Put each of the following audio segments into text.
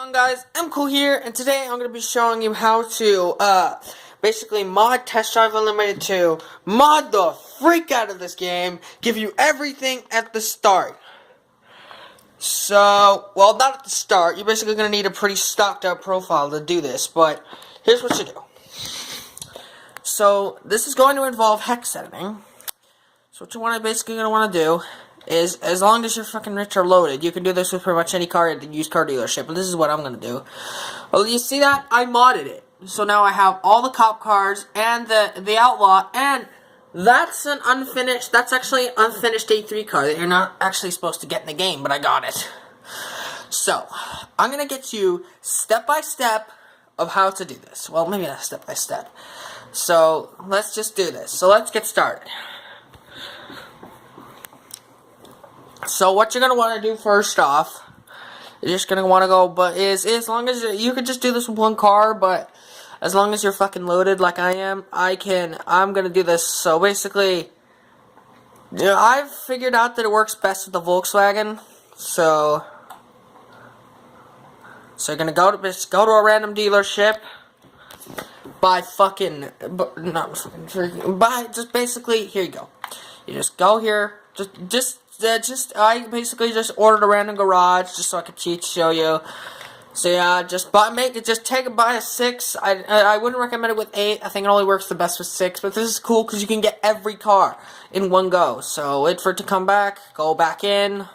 on, guys? I'm Cool here, and today I'm going to be showing you how to, basically mod Test Drive Unlimited 2, mod the freak out of this game, give you everything at the start. So, well, not at the start, you're basically going to need a pretty stocked up profile to do this, but here's what you do. So, this is going to involve hex editing. So what you basically going to want to do is, as long as you're fucking rich or loaded, you can do this with pretty much any car at the used car dealership. But this is what I'm going to do. Well, you see that? I modded it. So now I have all the cop cars and the outlaw, and that's actually an unfinished A3 car that you're not actually supposed to get in the game, but I got it. So, I'm going to get you step by step of how to do this. Well, maybe not step by step. So, let's just do this. So, let's get started. So what you're going to want to do first off, you're just going to want to go, but as long as you could just do this with one car, but as long as you're fucking loaded like I am, I'm going to do this. So basically, I've figured out that it works best with the Volkswagen. So you're going to go to a random dealership, just basically, here you go. You just go here, I basically just ordered a random garage just so I could show you. So yeah, just buy a 6. I wouldn't recommend it with 8. I think it only works the best with 6. But this is cool because you can get every car in one go. So wait for it to come back. Go back in.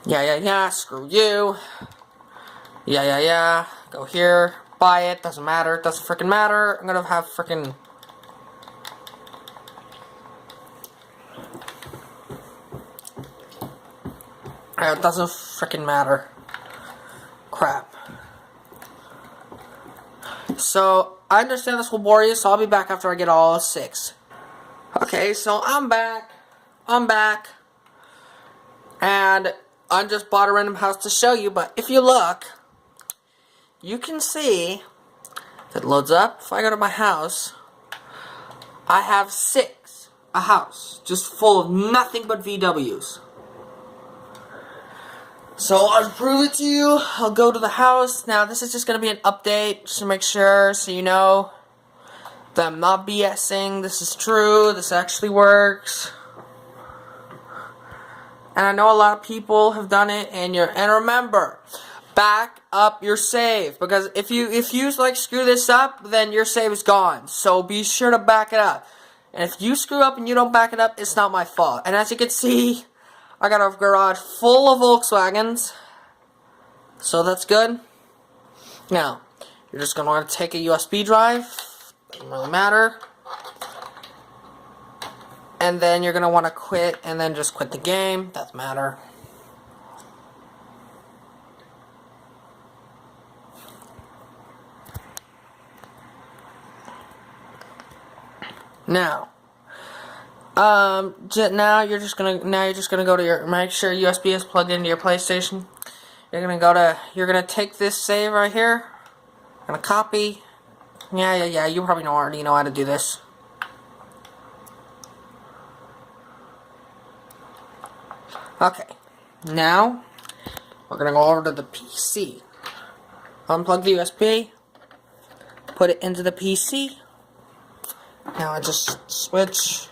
Yeah. Screw you. Yeah. Go here. Buy it. Doesn't matter. It doesn't freaking matter. I'm gonna have freaking. It doesn't freaking matter. Crap. So, I understand this will bore you, so I'll be back after I get all 6. Okay, so I'm back. And I just bought a random house to show you, but if you look, you can see, if it loads up, if I go to my house, I have 6. A house, just full of nothing but VWs. So, I'll prove it to you. I'll go to the house. Now, this is just going to be an update, just to make sure, so you know that I'm not BSing. This is true. This actually works. And I know a lot of people have done it, and remember, back up your save. Because if you like, screw this up, then your save is gone. So, be sure to back it up. And if you screw up and you don't back it up, it's not my fault. And as you can see, I got a garage full of Volkswagens, so that's good. Now, you're just going to want to take a USB drive, doesn't really matter, and then you're going to want to quit, and then just quit the game, doesn't matter. Now you're just gonna go to make sure USB is plugged into your PlayStation. You're gonna take this save right here. Gonna copy. Yeah. You probably already know how to do this. Okay. Now we're gonna go over to the PC. Unplug the USB. Put it into the PC. Now I just switch.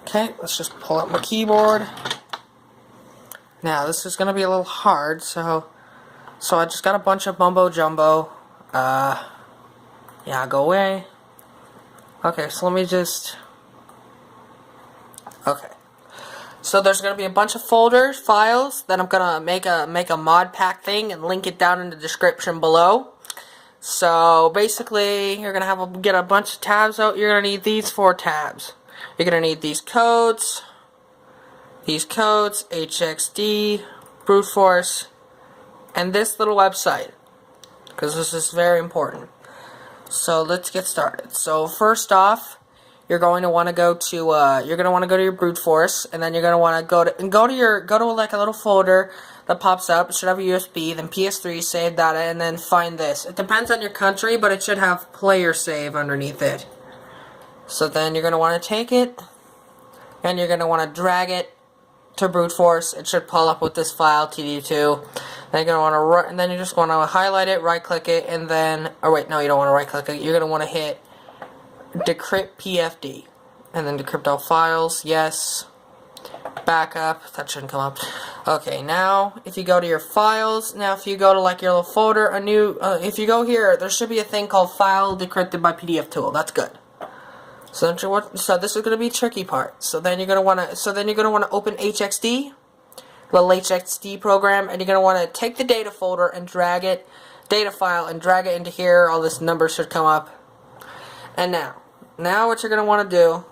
Okay, let's just pull up my keyboard. Now, this is going to be a little hard, so I just got a bunch of mumbo jumbo. Yeah, go away. Okay, so let me just. Okay. So there's going to be a bunch of folders, files, that I'm going to make a mod pack thing and link it down in the description below. So basically, you're going to get a bunch of tabs out. You're going to need these 4 tabs. You're going to need these codes, HXD, brute force, and this little website, because this is very important. So let's get started. So first off, you're going to want to go to your brute force, and then you're going to want to go to like a little folder that pops up. It should have a USB, then PS3, save data, and then find this. It depends on your country, but it should have player save underneath it. So then you're going to want to take it, and you're going to want to drag it to brute force, it should pull up with this file tdu2. Then you're gonna want to, and then you just want to highlight it, right click it, and then, or wait, no, you don't want to right click it. You're gonna want to hit decrypt PFD, and then decrypt all files. Yes. Backup. That shouldn't come up. Okay, now if you go to your files, now if you go to like your little folder, if you go here, there should be a thing called File Decrypted by PDF Tool. That's good. So this is gonna be a tricky part. So then you're gonna wanna open HXD, little HXD program, and you're gonna wanna take the data folder and drag it, data file, and drag it into here. All this number should come up. And now what you're gonna wanna do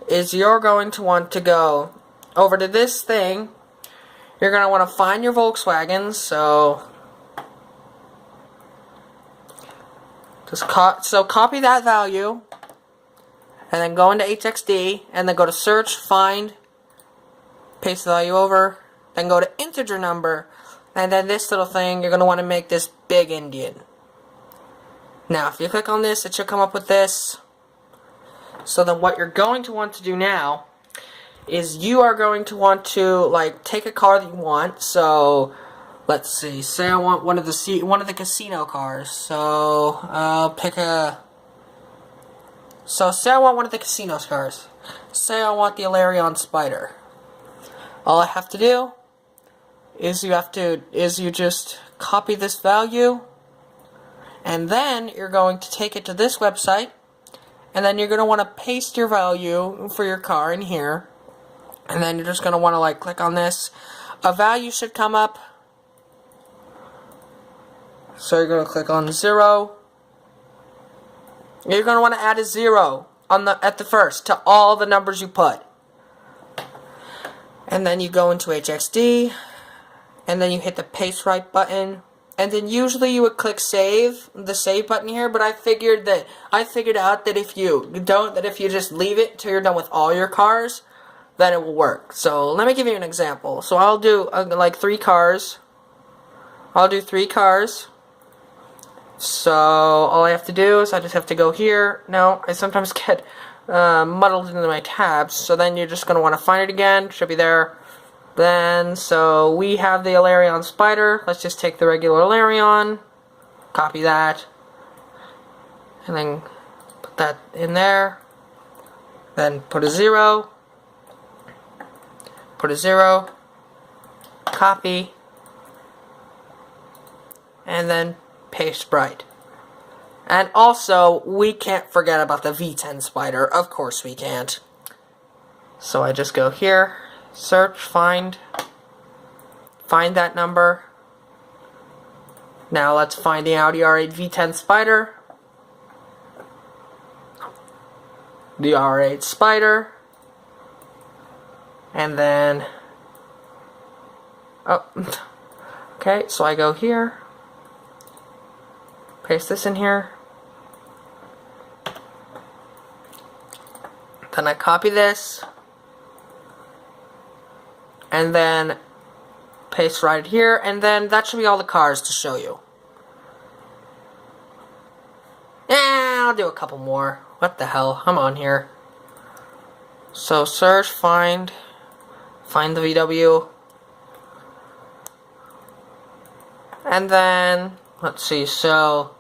is you're going to want to go over to this thing. You're going to want to find your Volkswagen, so just copy that value, and then go into HXD, and then go to search, find, paste the value over, then go to integer number, and then this little thing, you're going to want to make this big Indian. Now, if you click on this, it should come up with this. So then what you're going to want to do now is you are going to want to like take a car that you want. So let's see, say I want one of the casino cars. So I'll pick say I want one of the casino cars. Say I want the Alarion Spider. All I have to do is you just copy this value, and then you're going to take it to this website. And then you're going to want to paste your value for your car in here. And then you're just going to want to like click on this. A value should come up. So you're going to click on 0. You're going to want to add a 0 at the first to all the numbers you put. And then you go into HXD. And then you hit the paste right button. And then usually you would click save, the save button here, but I figured out that if you just leave it till you're done with all your cars, then it will work. So let me give you an example. So I'll do like 3 cars. I'll do 3 cars. So all I have to do is I just have to go here. Now I sometimes get muddled into my tabs, so then you're just going to want to find it again. It should be there. Then, so we have the Alarion Spider. Let's just take the regular Alarion, copy that, and then put that in there. Then put a 0, copy, and then paste right. And also, we can't forget about the V10 Spider. Of course we can't. So I just go here. Search, find that number. Now let's find the Audi R8 V10 Spider. The R8 Spider. And then, okay, so I go here. Paste this in here. Then I copy this. And then paste right here, and then that should be all the cars to show you. Yeah, I'll do a couple more. What the hell? I'm on here. So search, find the VW. And then, let's see, so,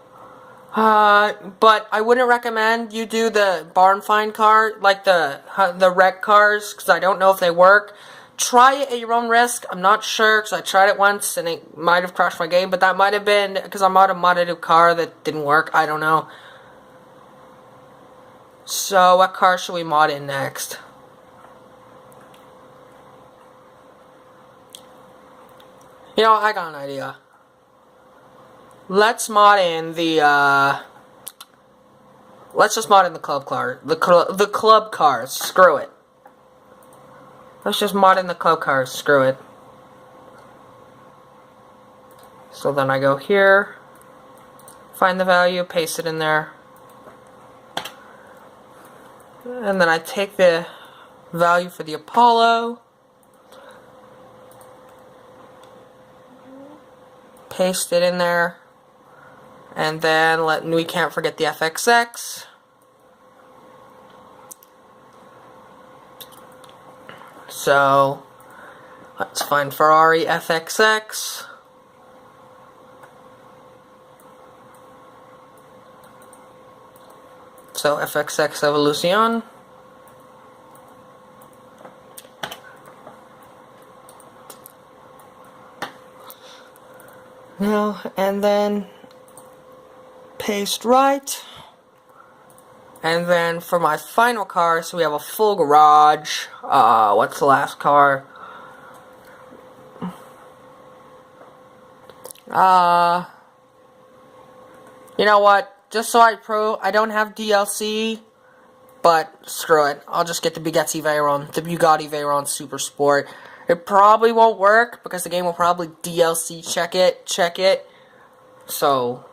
but I wouldn't recommend you do the barn find car, like the wreck cars, because I don't know if they work. Try it at your own risk. I'm not sure, because I tried it once and it might have crashed my game, but that might have been because I might have modded a car that didn't work. I don't know. So, what car should we mod in next? You know, I got an idea. Let's mod in the, let's just mod in the club car. The club cars. Screw it. Let's just mod in the club cars. Screw it. So then I go here, find the value, paste it in there. And then I take the value for the Apollo, paste it in there, and then we can't forget the FXX. So Let's find Ferrari FXX. So FXX Evolution. Now, and then paste right. And then for my final car, so we have a full garage. What's the last car? You know what? Just so I don't have DLC, but screw it. I'll just get the Bugatti Veyron Super Sport. It probably won't work because the game will probably DLC check it. So,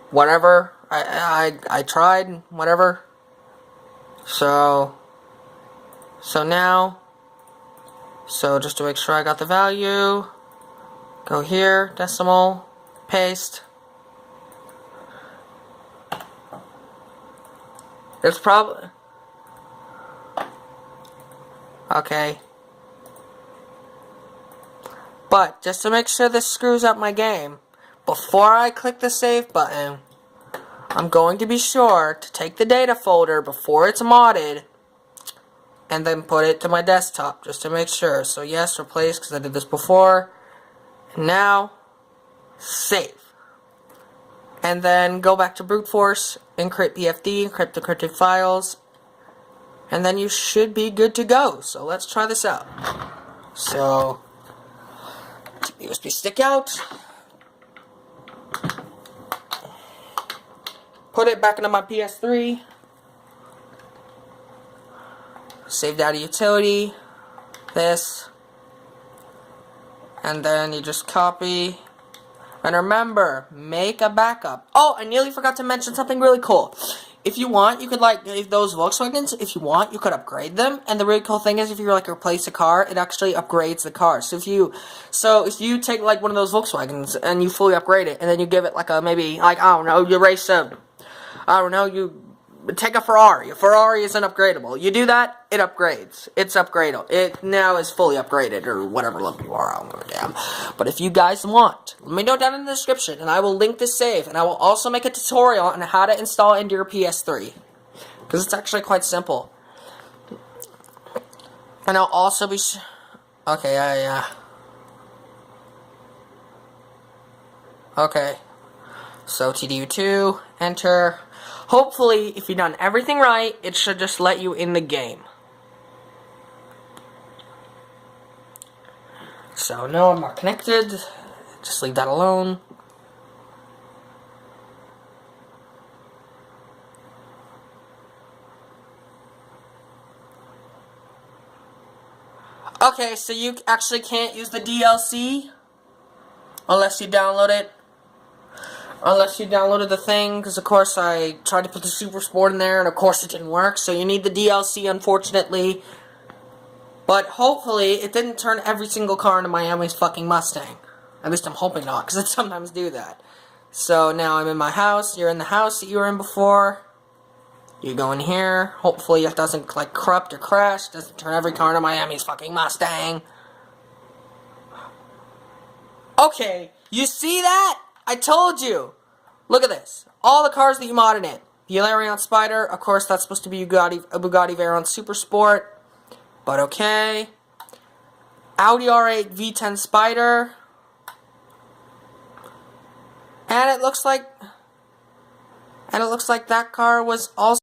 whatever. I tried, whatever. So now, just to make sure I got the value, go here, decimal, paste. It's probably, okay. But, just to make sure this screws up my game, before I click the save button, I'm going to be sure to take the data folder before it's modded, and then put it to my desktop, just to make sure. So yes, replace, because I did this before. And now, save. And then go back to brute force, encrypt PFD, encrypt encrypted files, and then you should be good to go. So let's try this out. So, take the USB stick out, put it back into my PS3, save data utility, this, and then you just copy. And remember, make a backup. Oh, I nearly forgot to mention something really cool. If you want, you could, if those Volkswagens, if you want, you could upgrade them. And the really cool thing is, if you, replace a car, it actually upgrades the car. So if you take, one of those Volkswagens, and you fully upgrade it, and then you give it, maybe, I don't know, you race you take a Ferrari. A Ferrari isn't upgradable. You do that, it upgrades. It's upgradable. It now is fully upgraded, or whatever level you are, I don't give a damn. But if you guys want, let me know down in the description, and I will link the save, and I will also make a tutorial on how to install it into your PS3. Because it's actually quite simple. And I'll also be okay, yeah. Okay. So, tdu2, enter. Hopefully, if you've done everything right, it should just let you in the game. So, no, I'm not connected. Just leave that alone. Okay, so you actually can't use the DLC unless you download it. Unless you downloaded the thing, because of course I tried to put the Super Sport in there, and of course it didn't work, so you need the DLC, unfortunately. But hopefully, it didn't turn every single car into Miami's fucking Mustang. At least I'm hoping not, because it sometimes do that. So now I'm in my house, you're in the house that you were in before. You go in here, hopefully it doesn't, corrupt or crash, doesn't turn every car into Miami's fucking Mustang. Okay, you see that? I told you! Look at this. All the cars that you modded in. The Ilarion Spider, of course that's supposed to be a Bugatti Veyron Super Sport. But okay. Audi R8 V10 Spider. And it looks like that car was also